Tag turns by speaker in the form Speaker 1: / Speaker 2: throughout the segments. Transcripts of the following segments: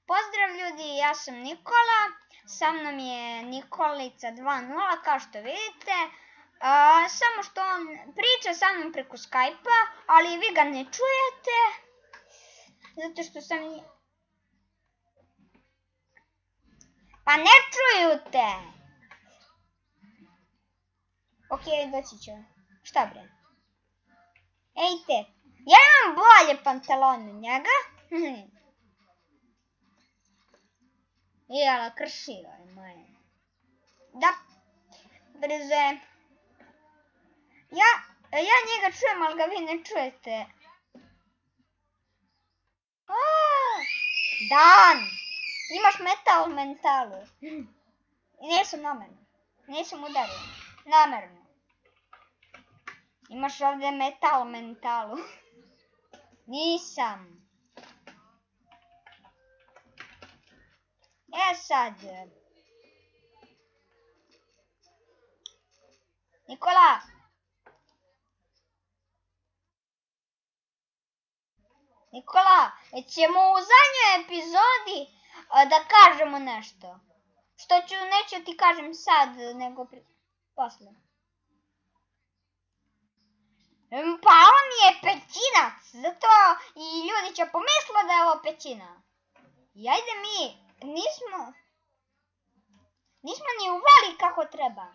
Speaker 1: Pozdrav ljudi, ja sam Nikola, sa mnom je Nikolica 2.0 kao što vidite. Samo što on priča sa mnom preko Skype-a, ali vi ga ne čujete. Zato što sam... Pa ne čuju te! Ok, doći ću. Šta bre? Ejte, ja imam bolje pantalone od njega. Jela, kršio je moje. Da, brze. Ja njega čujem, ali ga vi ne čujete. Dan! Imaš metal mentalu. Nisam namerno. Nisam udario. Namerno. Imaš ovdje metal mentalu. Nisam. Sad. Nikola. Nikola, ćemo u zadnjoj epizodi da kažemo nešto. Što neću ti kažem sad, nego posle. Pa on je pećinac, zato i ljudi će pomisle da je ovo pećina. I ajde mi, nismo ni uvali kako treba.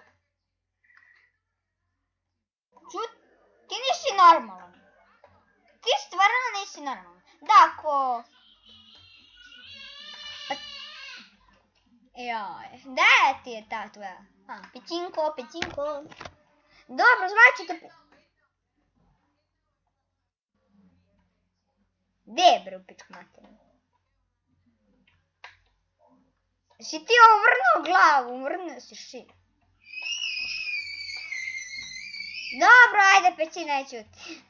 Speaker 1: Ti nisi normalan. Ti stvarno nisi normalan. Da, ako... Joj, da ti je ta tvoja? Pećinko. Dobro, zvaću te... Gdje je bre u pičku materinu? Si ti ovrnuo glavu, vrnuo si šir. Dobro, ajde pećina, ćuti.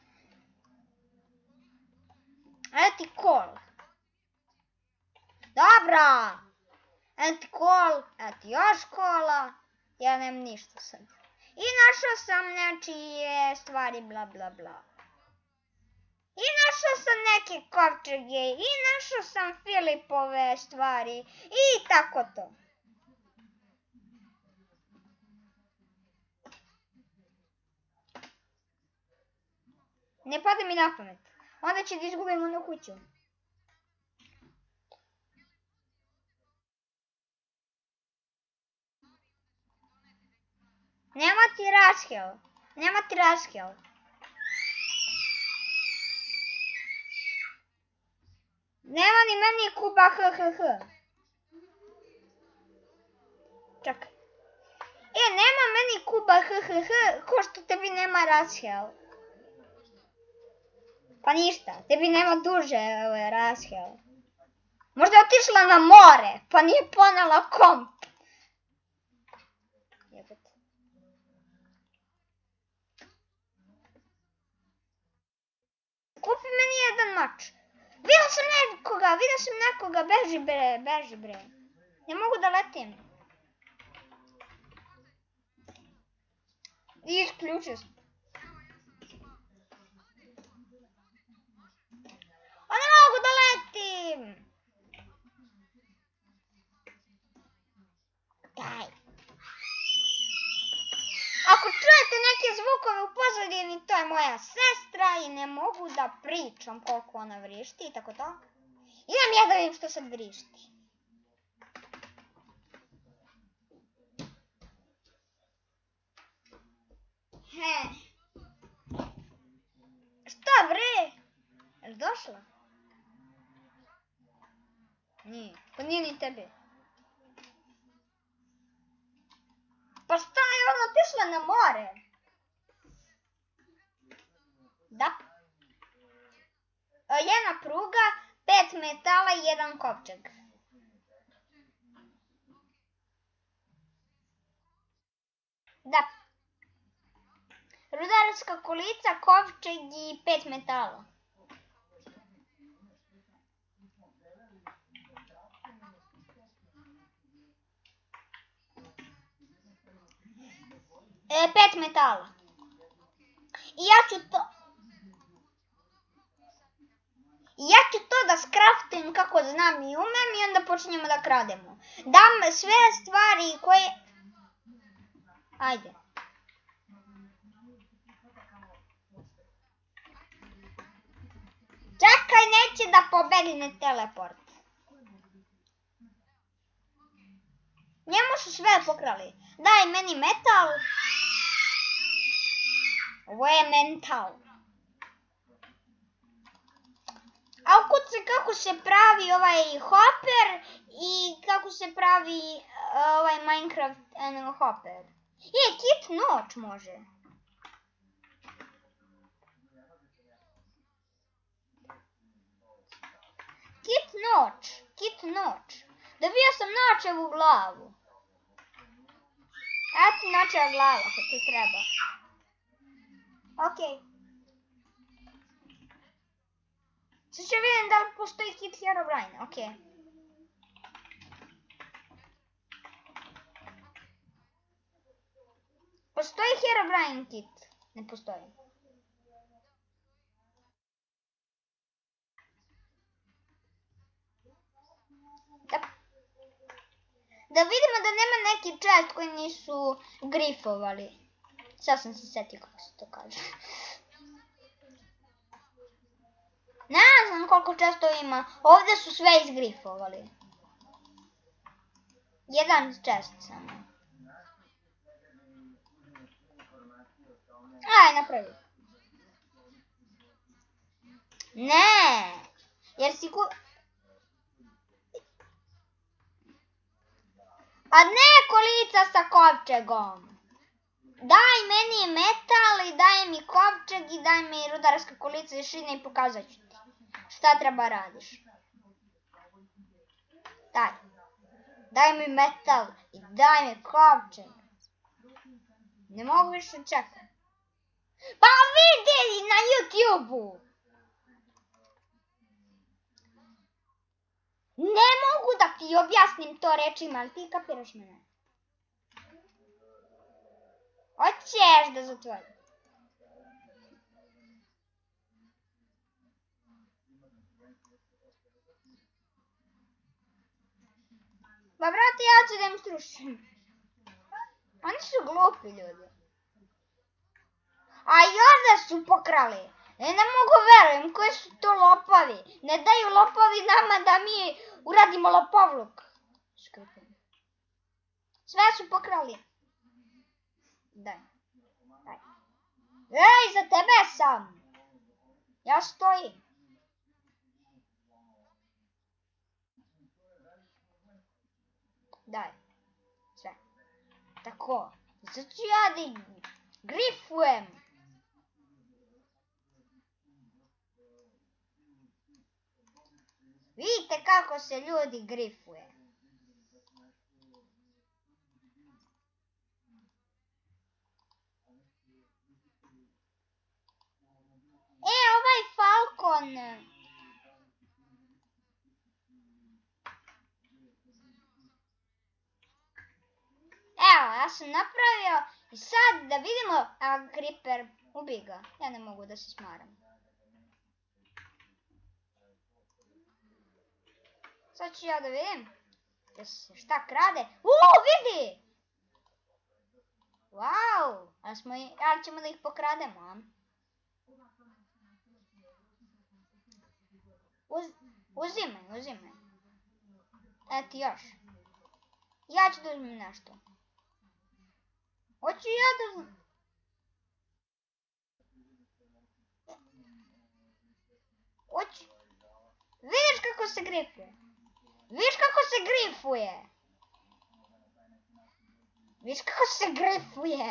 Speaker 1: Evo ti kol. Dobro. Evo ti kol, evo ti još kola. Ja nemam ništa sad. I našao sam nečije stvari, bla bla bla. I našao sam neke kovčege, i našao sam Filipove stvari, i tako to. Ne pada mi na pamet, onda će da izgubimo onu kuću. Nema ti raskel. Nema ni meni kuba Čekaj. Nema meni kuba ko što tebi nema rashel. Pa ništa, tebi nema duže rashel. Možda je otišla na more, pa nije ponela komp. Kupi meni jedan mač. Vidio sam nekoga, beži bre. Ne mogu da letim. I isključio sam. A ne mogu da letim. Daj. Ako čujete neke zvukove u pozadini, to je moja sestra i ne mogu da pričam koliko ona vrišti i tako to. Idem ja da vidim što sad vrišti. Šta bre? Jel došla? Nije, pa nije ni tebi. Pa šta je ona otišla na more? Da. Jedna pruga, 5 metala i 1 kovčeg. Da. Rudarska kolica, kovčeg i 5 metala. Pet metala. I ja ću to da skraftim kako znam i umem i onda počinjemo da krademo. Dam sve stvari koje... Ajde. Čekaj, neće da pobegne teleport. Njemu su sve pokrali. Daj meni metal. Ovo je mental. A ukucaj kako se pravi ovaj hopper i kako se pravi ovaj Minecraft hopper. Kit noć može. Kit noć. Dobio sam noćevu glavu. Eto noćeva glava kad ti treba. Okej. Sad ću vidim da li postoji kit Herobrine. Okej. Postoji Herobrine kit? Ne postoji. Da vidimo da nema neki chest koji nisu grifovali. Sad sam se setio kako se to kaže. Ne znam koliko chestova ima. Ovdje su sve izgrifovali. Jedan chest samo. Aj, napravi. Ne. Jer si A ne kolica sa kovčegom. Daj meni metal i daj mi kovčeg i daj mi rudarska kolica i šine i pokazat ću ti šta treba radiš. Daj mi metal i daj mi kovčeg. Ne mogu više čekati. Pa vidi na YouTube-u. Ne mogu da ti objasnim to rečima, ali ti kapiraš mene. Hoćeš da zatvori. Ba brate, ja ću da im strušim. Oni su glupi ljudi. A i ovdje su pokrali. Ne mogu verujem, koji su to lopovi. Ne daju lopovi nama da mi uradimo lopovluk. Sve su pokrali. Daj. Ej, za tebe sam. Ja stojim. Daj. Sve. Tako. Sad ću ja da grifujem. Vidite kako se ljudi grifuje. Ovaj falkon. Evo, ja sam napravio i sad da vidimo, a Creeper, ubij ga. Ja ne mogu da se smaram. Sad ću ja da vidim šta krade. Vidi! Wow! Ali ćemo da ih pokrademo, a? Uzimaj. Eto još. Ja ću da uzmem nešto. Hoću ja da uzmem. Hoću. Vidiš kako se grifuje? Vidiš kako se grifuje?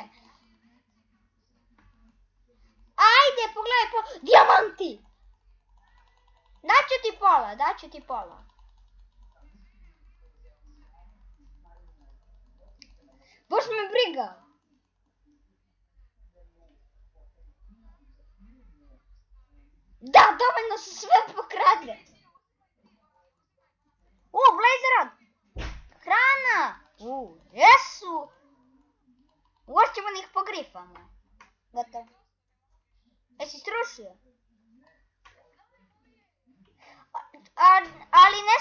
Speaker 1: Ajde, pogledaj dijamanti! Daću ti pola. Baš me briga. Da, dovoljno su sve pokradle. Blazerad! Hrana! Jesu! Još ćemo da ih pogrifamo. Gotovo. Jesi strušio? ali ne